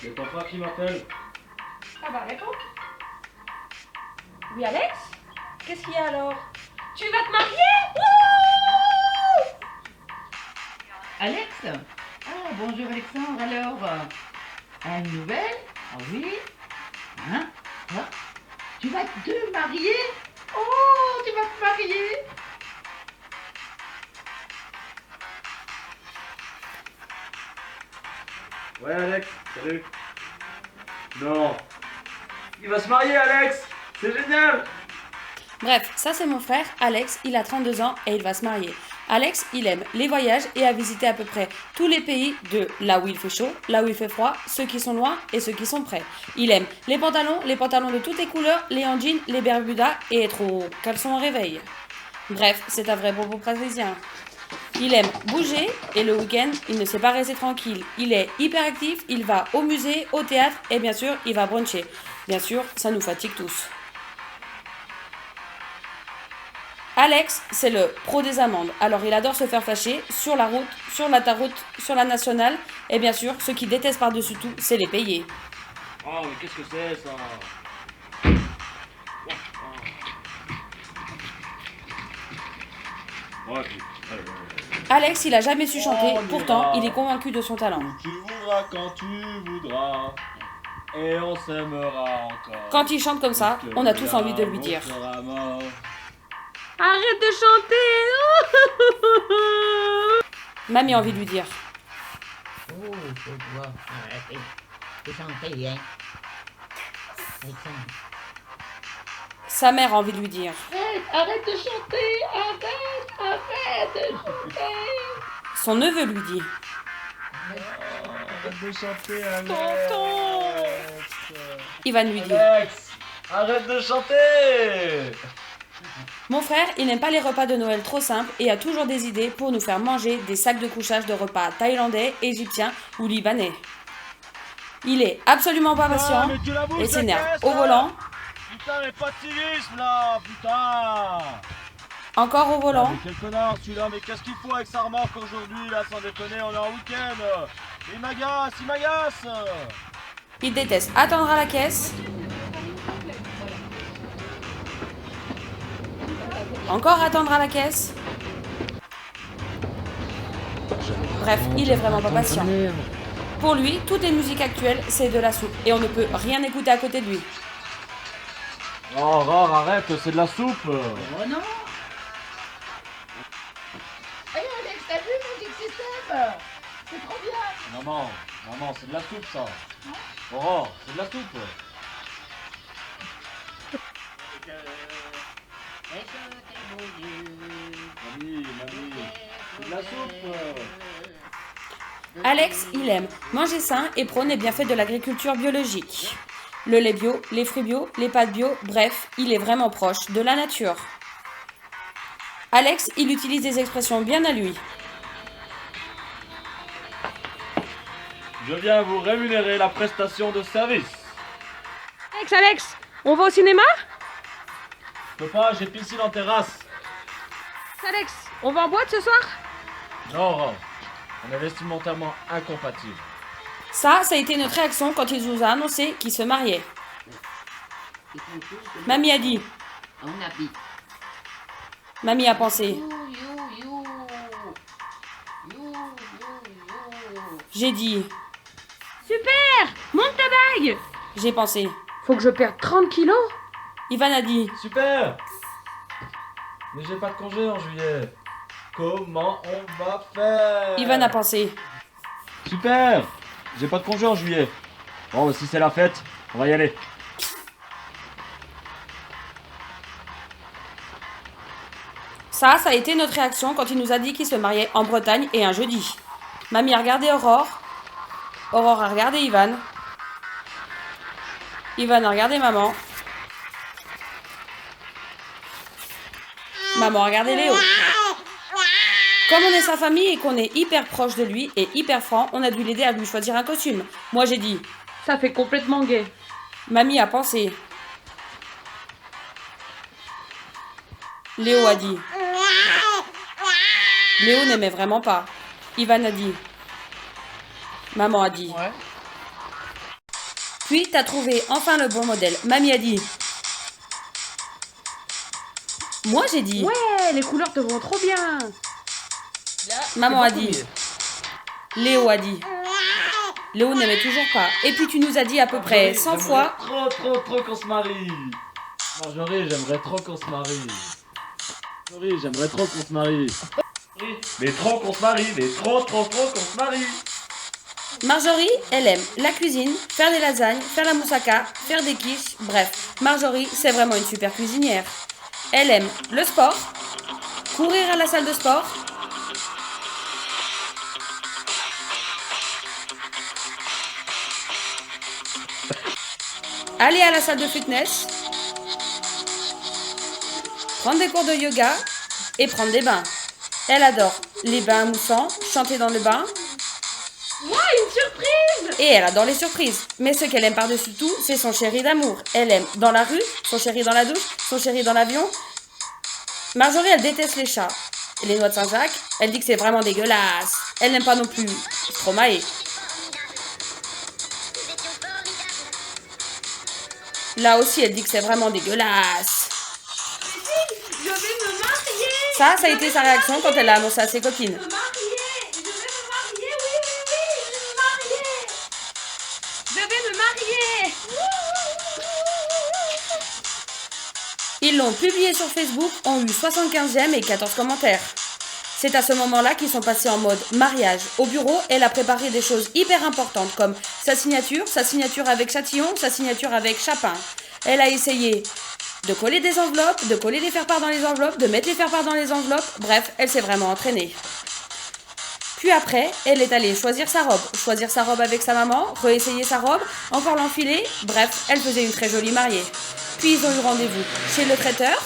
C'est ton frère qui m'appelle. Ah bah réponds. Oui Alex? Qu'est-ce qu'il y a alors? Tu vas te marier? Wouh! Alex? Ah, bonjour Alexandre, alors, une nouvelle? Ah oui? Hein? Quoi? Tu vas te marier? Oh, tu vas te marier? Ouais Alex, salut. Non. Il va se marier Alex. C'est génial. Bref, ça c'est mon frère, Alex, il a 32 ans et il va se marier. Alex, il aime les voyages et a visité à peu près tous les pays de là où il fait chaud, là où il fait froid, ceux qui sont loin et ceux qui sont près. Il aime les pantalons de toutes les couleurs, les en jean, les bermudas et être au caleçon en réveil. Bref, c'est un vrai bobo parisien. Il aime bouger et le week-end, il ne sait pas rester tranquille. Il est hyperactif, il va au musée, au théâtre et bien sûr, il va bruncher. Bien sûr, ça nous fatigue tous. Alex, c'est le pro des amendes. Alors il adore se faire fâcher sur la route, sur l'autoroute, sur la nationale. Et bien sûr, ce qu'il déteste par-dessus tout, c'est les payer. Oh mais qu'est-ce que c'est ça? Ouais, Alex, il a jamais su chanter, pourtant il est convaincu de son talent. tu voudras quand tu voudras. Et on s'aimera encore. Quand il chante comme ça, on a tous envie de lui dire. Arrête de chanter. Mamie a envie de lui dire. Oh, je dois arrêter de chanter, hein? Alexandre. Sa mère a envie de lui dire. Arrête de chanter, arrête de chanter. Son neveu lui dit. Arrête de chanter Alex. Ivan lui dit. Alex, arrête de chanter. Mon frère, il n'aime pas les repas de Noël trop simples et a toujours des idées pour nous faire manger des sacs de couchage de repas thaïlandais, égyptiens ou libanais. Il est absolument pas patient et s'énerve au volant, Putain, mais pas de civisme là, putain. encore au Ah, volant, mais quel connard celui-là, mais qu'est-ce qu'il faut avec sa remorque aujourd'hui là, sans déconner, on est en week-end. Il m'agace. il déteste attendre à la caisse, encore attendre à la caisse. Bref, il est vraiment pas patient. Pour lui, toutes les musiques actuelles, c'est de la soupe et on ne peut rien écouter à côté de lui. Oh, Rare, arrête, c'est de la soupe. Oh non! Hey Alex, t'as vu Magic System? C'est trop bien! Maman, c'est de la soupe ça. Aurore, c'est de la soupe. Mamie, c'est de la soupe. Alex, il aime manger sain et prône les bienfaits de l'agriculture biologique. Le lait bio, les fruits bio, les pâtes bio, bref, il est vraiment proche de la nature. Alex, il utilise des expressions bien à lui. Je viens vous rémunérer la prestation de service. Alex, on va au cinéma? Je peux pas, j'ai piscine en terrasse. Alex, on va en boîte ce soir? Non, Aurore, on est vestimentairement incompatibles. Ça a été notre réaction quand il nous a annoncé qu'il se mariait. Mamie a dit. On habite. Mamie a pensé. J'ai dit. Super! Monte ta bague! J'ai pensé. Faut que je perde 30 kilos? Ivan a dit. Super. Mais j'ai pas de congé en juillet. Comment on va faire? Ivan a pensé. Super. J'ai pas de congé en juillet. Bon, si c'est la fête, on va y aller. Ça a été notre réaction quand il nous a dit qu'il se mariait en Bretagne et un jeudi. Mamie a regardé Aurore. Aurore a regardé Ivan. Ivan a regardé maman. Maman a regardé Léo. Comme on est sa famille et qu'on est hyper proche de lui et hyper franc, on a dû l'aider à lui choisir un costume. Moi j'ai dit. Ça fait complètement gay. Mamie a pensé. Léo a dit. Léo n'aimait vraiment pas. Ivan a dit. Maman a dit. Ouais. Puis, t'as trouvé enfin le bon modèle. Mamie a dit. Moi, j'ai dit. Ouais, les couleurs te vont trop bien. Là, Maman c'est a beaucoup dit. mieux. Léo a dit. Léo n'aimait toujours pas. Et puis, tu nous as dit à peu près 100 fois. Trop qu'on se marie. Marjorie, j'aimerais trop qu'on se marie. Marjorie, j'aimerais trop qu'on se marie. Mais trop qu'on se marie, mais trop qu'on se marie. Marjorie, elle aime la cuisine, faire des lasagnes, faire la moussaka, faire des quiches, bref. Marjorie, c'est vraiment une super cuisinière. Elle aime le sport, courir à la salle de sport, aller à la salle de fitness, prendre des cours de yoga et prendre des bains. Elle adore les bains moussants, chanter dans le bain. Une surprise. Et elle adore les surprises. Mais ce qu'elle aime par-dessus tout, c'est son chéri d'amour. Elle aime dans la rue, son chéri dans la douche, son chéri dans l'avion. Marjorie, elle déteste les chats. Et les noix de Saint-Jacques, elle dit que c'est vraiment dégueulasse. Elle n'aime pas non plus Stromae. Là aussi, elle dit que c'est vraiment dégueulasse. Je vais me marier. Ça a été sa réaction quand elle l'a annoncé à ses copines. Me marier. Je vais me marier. Oui, je vais me marier. Je vais me marier. Ils l'ont publié sur Facebook, ont eu 75 j'aime et 14 commentaires. C'est à ce moment-là qu'ils sont passés en mode mariage. Au bureau, elle a préparé des choses hyper importantes comme sa signature avec Châtillon, sa signature avec Chapin. Elle a essayé de coller des enveloppes, de coller les faire-part dans les enveloppes, de mettre les faire-part dans les enveloppes. Bref, elle s'est vraiment entraînée. Puis après, elle est allée choisir sa robe avec sa maman, réessayer sa robe, encore l'enfiler. Bref, elle faisait une très jolie mariée. Puis ils ont eu rendez-vous chez le traiteur,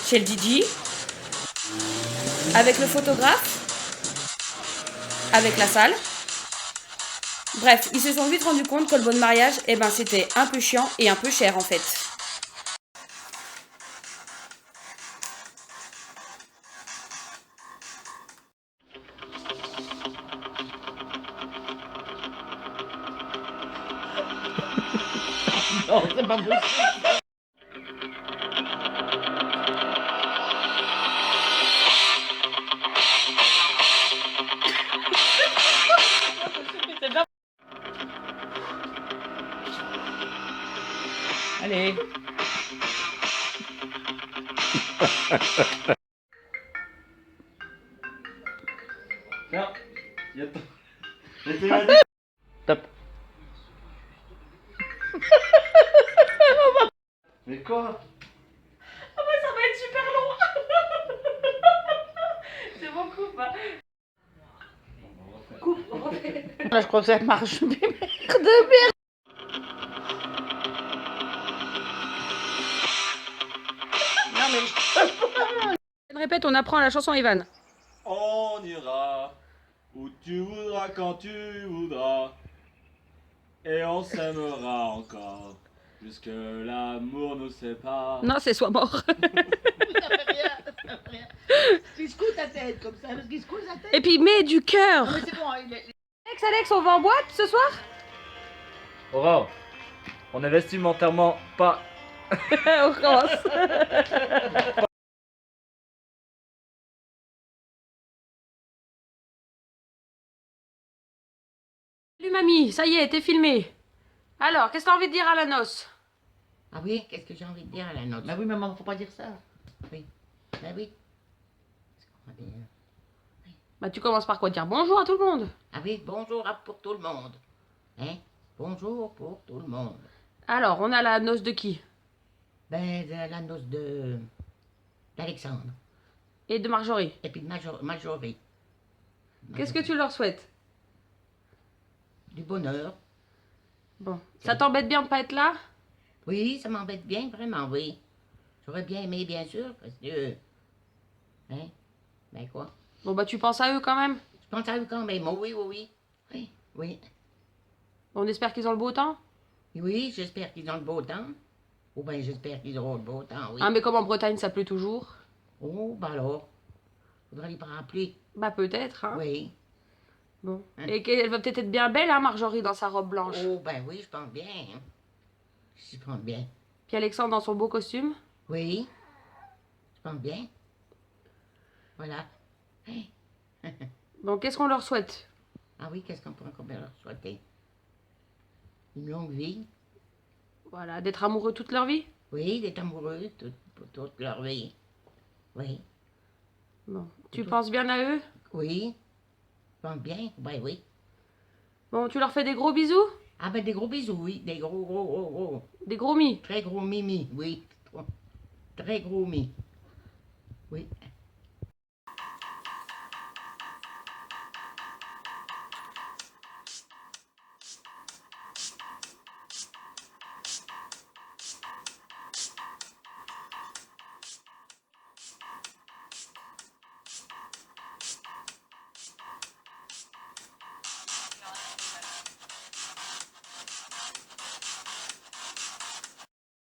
chez le DJ, avec le photographe, avec la salle. Bref, ils se sont vite rendus compte que le bon mariage, c'était un peu chiant et un peu cher en fait. Non, c'est pas possible. Allez. Tiens, y a Top. Mais quoi? Ah ouais, ça va être super long. C'est bon, coupe. Hein. Coupe, refais. Là, je crois que ça marche. Merde. Non, mais. Répète, on apprend la chanson Ivan. On ira où tu voudras quand tu voudras. Et on s'aimera encore. Jusque l'amour nous sépare. Non, c'est soit mort. Ça fait rien, ça fait rien. Il secoue ta tête comme ça, parce qu'il secoue sa tête. Et puis mets du cœur. Non, mais c'est bon, il est. Alex, on va en boîte ce soir? Aurore, on est vestimentairement pas. On recommence. Salut mamie, ça y est, t'es filmée. Alors, qu'est-ce que t'as envie de dire à la noce? Ah oui, qu'est-ce que j'ai envie de dire à la note? Bah oui, maman, faut pas dire ça. Oui. Bah oui. Est-ce qu'on va dire? Bah tu commences par quoi? Dire bonjour à tout le monde. Ah oui, bonjour pour tout le monde. Hein? Bonjour pour tout le monde. Alors, on a la noce de qui? Ben, la noce de... d'Alexandre. Et de Marjorie. Et puis de Marjorie. Qu'est-ce que tu leur souhaites? Du bonheur. Bon, ça t'embête bien de pas être là? Oui, ça m'embête bien, vraiment, oui. J'aurais bien aimé, bien sûr, parce que... Hein? Ben quoi? Bon bah tu penses à eux quand même. Je pense à eux quand même. Oh, oui, oui, oui. Oui, oui. On espère qu'ils ont le beau temps. Oui, j'espère qu'ils ont le beau temps. Ou bien j'espère qu'ils auront le beau temps, oui. Ah mais comme en Bretagne ça pleut toujours. Oh, ben alors. Faudrait y rappeler. Bah peut-être hein. Oui. Bon. Et qu'elle va peut-être être bien belle, hein, Marjorie, dans sa robe blanche. Oh, ben oui, je pense bien. Hein. Je pense bien. Puis Alexandre dans son beau costume. Oui, je pense bien. Voilà. Bon, qu'est-ce qu'on leur souhaite? Ah oui, qu'est-ce qu'on pourrait encore bien leur souhaiter? Une longue vie. Voilà, d'être amoureux toute leur vie. Oui, d'être amoureux pour toute leur vie. Oui. Bon. Tu penses bien à eux? Oui. Je pense bien. Ben oui. Bon, tu leur fais des gros bisous? Ah ben des gros bisous, oui. Des gros. Des gros mis. Très gros mimi, oui. Très gros mi. Oui.